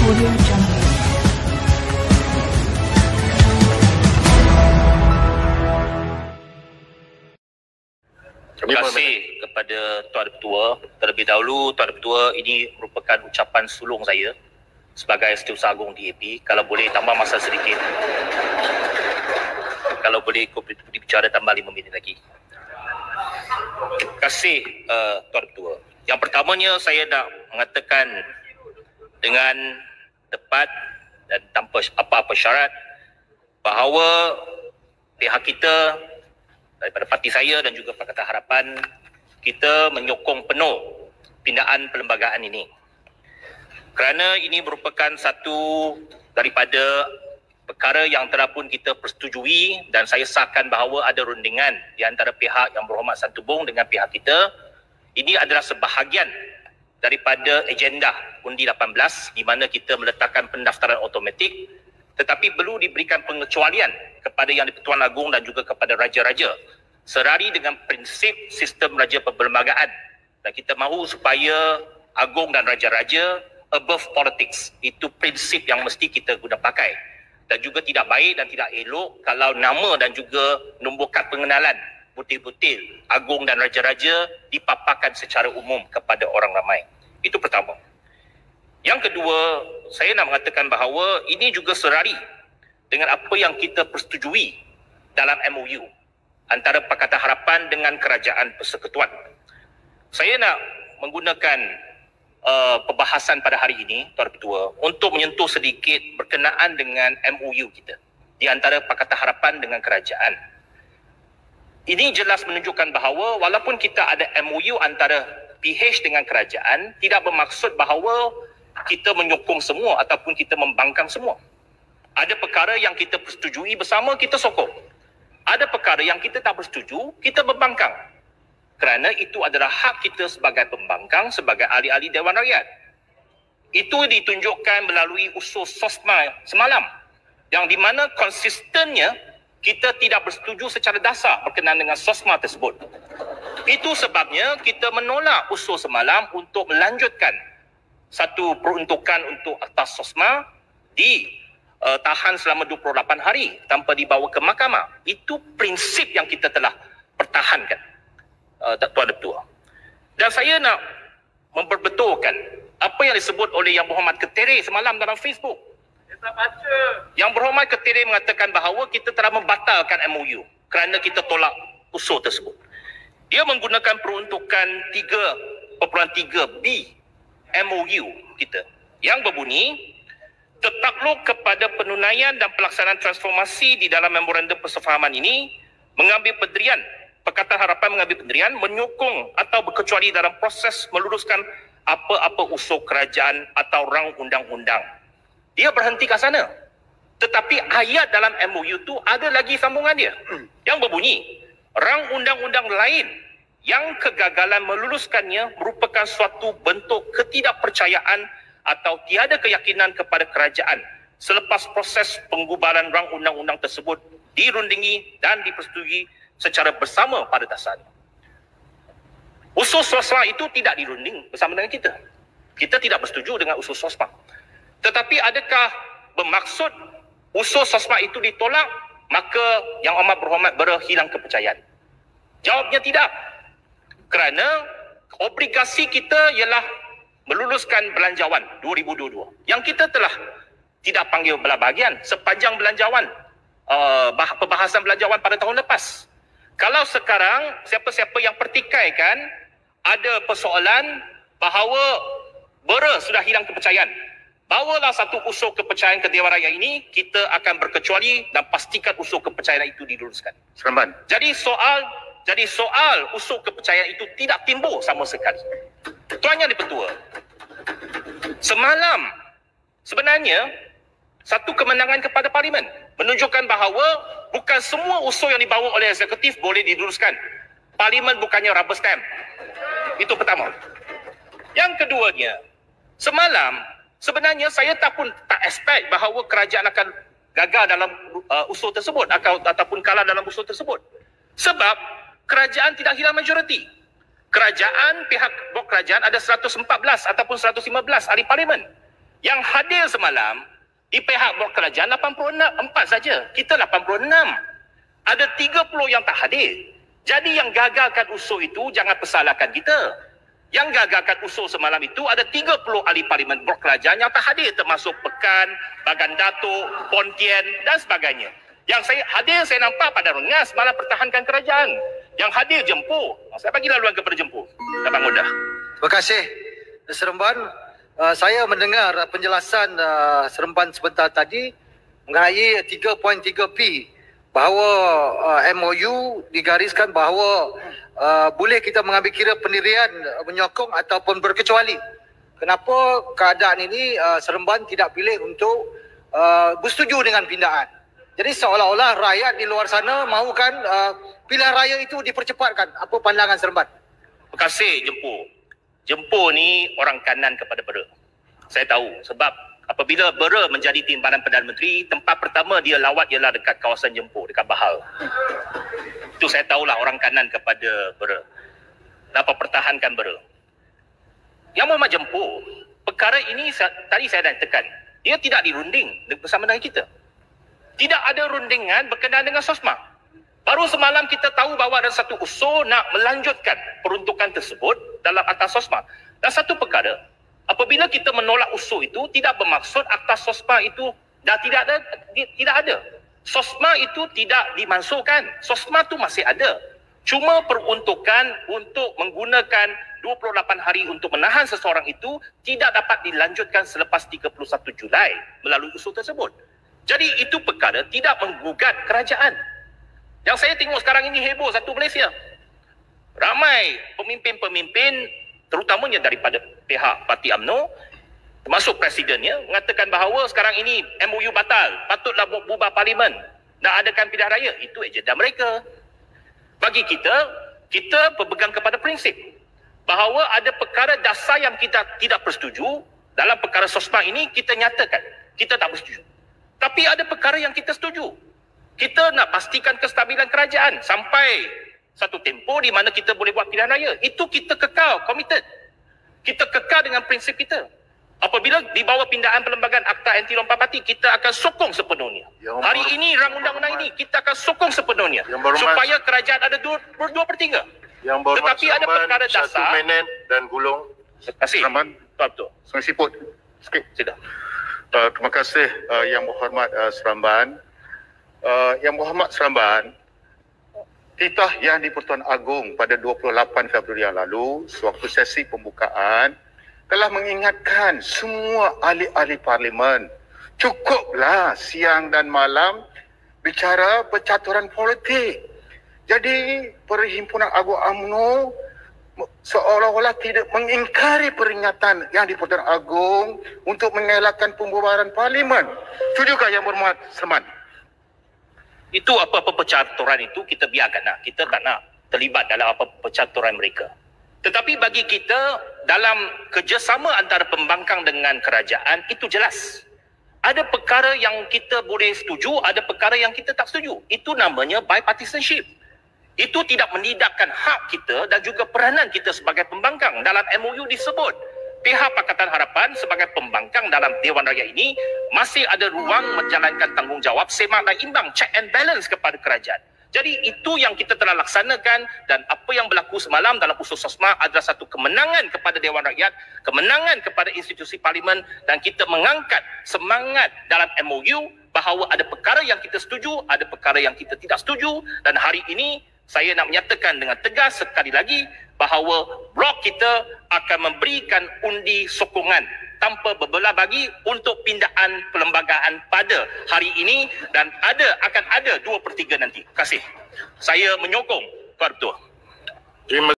Audio Jungle. Terima kasih kepada Tuan Ketua. Terlebih dahulu, Tuan Ketua, ini merupakan ucapan sulung saya sebagai Setiausaha Agung DAP. Kalau boleh tambah masa sedikit. Kalau boleh bicara tambah 5 minit lagi. Terima kasih Tuan Ketua. Yang pertamanya saya nak mengatakan dengan tepat dan tanpa apa-apa syarat bahawa pihak kita daripada parti saya dan juga Pakatan Harapan, kita menyokong penuh pindaan perlembagaan ini. Kerana ini merupakan satu daripada perkara yang telah pun kita persetujui dan saya sahkan bahawa ada rundingan di antara pihak Yang Berhormat Santubong dengan pihak kita. Ini adalah sebahagian daripada agenda undi 18 di mana kita meletakkan pendaftaran automatik, tetapi perlu diberikan pengecualian kepada Yang di-Pertuan Agong dan juga kepada raja-raja serari dengan prinsip sistem raja perlembagaan. Dan kita mahu supaya Agong dan raja-raja above politics. Itu prinsip yang mesti kita guna pakai. Dan juga tidak baik dan tidak elok kalau nama dan juga nombor kad pengenalan butil-butil Agong dan raja-raja dipaparkan secara umum kepada orang ramai. Itu pertama. Yang kedua, saya nak mengatakan bahawa ini juga serari dengan apa yang kita persetujui dalam MOU antara Pakatan Harapan dengan Kerajaan Persekutuan. Saya nak menggunakan perbahasan pada hari ini, Tuan Ketua, untuk menyentuh sedikit berkenaan dengan MOU kita di antara Pakatan Harapan dengan Kerajaan. Ini jelas menunjukkan bahawa walaupun kita ada MOU antara PH dengan Kerajaan, tidak bermaksud bahawa kita menyokong semua ataupun kita membangkang semua. Ada perkara yang kita persetujui bersama, kita sokong. Ada perkara yang kita tak bersetuju, kita membangkang. Kerana itu adalah hak kita sebagai pembangkang, sebagai ahli-ahli Dewan Rakyat. Itu ditunjukkan melalui usul SOSMA semalam, yang di mana konsistennya kita tidak bersetuju secara dasar berkenaan dengan SOSMA tersebut. Itu sebabnya kita menolak usul semalam untuk melanjutkan satu peruntukan untuk atas SOSMA tahan selama 28 hari tanpa dibawa ke mahkamah. Itu prinsip yang kita telah pertahankan, Tuan Ketua. Dan saya nak memperbetulkan apa yang disebut oleh Yang Berhormat Ketere semalam dalam Facebook. Yang Berhormat Ketere mengatakan bahawa kita telah membatalkan MOU kerana kita tolak usul tersebut. Dia menggunakan peruntukan 3.3B MOU kita yang berbunyi, tertakluk kepada penunaian dan pelaksanaan transformasi di dalam memorandum persefahaman ini mengambil pendirian, Pakatan Harapan mengambil pendirian menyokong atau berkecuali dalam proses meluruskan apa-apa usul kerajaan atau rang undang-undang. Dia berhenti kat sana. Tetapi ayat dalam MOU tu ada lagi sambungan dia yang berbunyi, rang undang-undang lain yang kegagalan meluluskannya merupakan suatu bentuk ketidakpercayaan atau tiada keyakinan kepada kerajaan selepas proses penggubaran rang undang-undang tersebut dirundingi dan dipersetujui secara bersama pada dasarnya. Usul SOSMA itu tidak dirunding bersama dengan kita. Kita tidak bersetuju dengan usul SOSMA. Tetapi adakah bermaksud usul SOSMA itu ditolak maka Yang Amat Berhormat berhilang kepercayaan? Jawabnya tidak. Kerana obligasi kita ialah meluluskan belanjawan 2022 yang kita telah tidak panggil belah bahagian sepanjang belanjawan perbahasan belanjawan pada tahun lepas. Kalau sekarang siapa-siapa yang pertikaikan ada persoalan bahawa sudah hilang kepercayaan, bawalah satu usul kepercayaan ke Dewan Rakyat ini, kita akan berkecuali dan pastikan usul kepercayaan itu diluluskan. Selamat. Jadi soal usul kepercayaan itu tidak timbul sama sekali. Tuan Yang di-Pertua, semalam sebenarnya satu kemenangan kepada Parlimen menunjukkan bahawa bukan semua usul yang dibawa oleh eksekutif boleh diluluskan. Parlimen bukannya rubber stamp. Itu pertama. Yang keduanya, semalam sebenarnya saya tak expect bahawa kerajaan akan gagal dalam usul tersebut ataupun kalah dalam usul tersebut. Sebab kerajaan tidak hilang majoriti. Pihak blok kerajaan ada 114 ataupun 115 ahli parlimen. Yang hadir semalam di pihak blok kerajaan 84 saja. Kita 86. Ada 30 yang tak hadir. Jadi yang gagalkan usul itu jangan persalahkan kita. Yang gagalkan usul semalam itu ada 30 ahli parlimen blok kerajaan yang tak hadir, termasuk Pekan, Bagan Datuk, Pontian dan sebagainya. Yang saya hadir, saya nampak pada Rengas malah pertahankan kerajaan. Yang hadir Jempur. Saya bagi laluan kepada Jempur. Dapat mudah. Terima kasih, Seremban. Saya mendengar penjelasan Seremban sebentar tadi mengenai 3.3P bahawa MOU digariskan bahawa boleh kita mengambil kira pendirian menyokong ataupun berkecuali. Kenapa keadaan ini Seremban tidak pilih untuk bersetuju dengan pindaan? Jadi seolah-olah rakyat di luar sana mahukan pilihan raya itu dipercepatkan. Apa pandangan Seremban? Terima kasih Jempur. Jempur ni orang kanan kepada Bera. Saya tahu sebab apabila Bera menjadi timbalan Perdana Menteri, tempat pertama dia lawat ialah dekat kawasan Jempur, dekat Bahal. Itu saya tahulah orang kanan kepada Bera. Dapat pertahankan Bera. Yang Muhammad Jempur, perkara ini tadi saya dah tekan. Dia tidak dirunding bersama dengan kita. Tidak ada rundingan berkenaan dengan SOSMA. Baru semalam kita tahu bahawa ada satu usul nak melanjutkan peruntukan tersebut dalam Akta SOSMA. Dan satu perkara, apabila kita menolak usul itu, tidak bermaksud Akta SOSMA itu dah tidak ada. SOSMA itu tidak dimasukkan. SOSMA itu masih ada. Cuma peruntukan untuk menggunakan 28 hari untuk menahan seseorang itu tidak dapat dilanjutkan selepas 31 Julai melalui usul tersebut. Jadi itu perkara tidak menggugat kerajaan. Yang saya tengok sekarang ini heboh satu Malaysia. Ramai pemimpin-pemimpin terutamanya daripada pihak Parti UMNO termasuk presidennya mengatakan bahawa sekarang ini MOU batal, patutlah bubar parlimen nak adakan pilihan raya. Itu agenda mereka. Bagi kita berpegang kepada prinsip bahawa ada perkara dasar yang kita tidak bersetuju. Dalam perkara SOSMA ini kita nyatakan kita tak bersetuju. Tapi ada perkara yang kita setuju. Kita nak pastikan kestabilan kerajaan sampai satu tempoh di mana kita boleh buat pilihan raya. Itu kita kekal, committed. Kita kekal dengan prinsip kita. Apabila dibawa pindaan perlembagaan Akta Anti Lompat Parti, kita akan sokong sepenuhnya. Hari ini, rang undang-undang ini, kita akan sokong sepenuhnya. Supaya kerajaan ada 2/3. Tetapi ada perkara dasar. 1 minit dan gulung. Terima kasih. Betul. Sungai Siput. Sikit. Sudah. Terima kasih Yang Berhormat Seremban. Yang Berhormat Seremban, titah yang di Pertuan Agong pada 28 Februari yang lalu, sewaktu sesi pembukaan, telah mengingatkan semua ahli-ahli parlimen, cukuplah siang dan malam bicara percaturan politik. Jadi Perhimpunan Agong UMNO seolah-olah tidak mengingkari peringatan yang di Pertuan Agong untuk mengelakkan pembubaran parlimen. Setujukah Yang Berhormat Seremban? Itu apa-apa percaturan itu kita biarkan lah. Kita tak nak terlibat dalam apa percaturan mereka. Tetapi bagi kita dalam kerjasama antara pembangkang dengan kerajaan itu jelas. Ada perkara yang kita boleh setuju, ada perkara yang kita tak setuju. Itu namanya bipartisanship. Itu tidak menidakkan hak kita dan juga peranan kita sebagai pembangkang. Dalam MOU disebut pihak Pakatan Harapan sebagai pembangkang dalam Dewan Rakyat ini masih ada ruang menjalankan tanggungjawab semak dan imbang, check and balance kepada kerajaan. Jadi itu yang kita telah laksanakan dan apa yang berlaku semalam dalam usul SOSMA adalah satu kemenangan kepada Dewan Rakyat, kemenangan kepada institusi parlimen dan kita mengangkat semangat dalam MOU bahawa ada perkara yang kita setuju, ada perkara yang kita tidak setuju dan hari ini saya nak menyatakan dengan tegas sekali lagi bahawa blok kita akan memberikan undi sokongan tanpa berbelah bagi untuk pindaan perlembagaan pada hari ini dan akan ada 2/3 nanti. Terima kasih. Saya menyokong Tuan Ketua.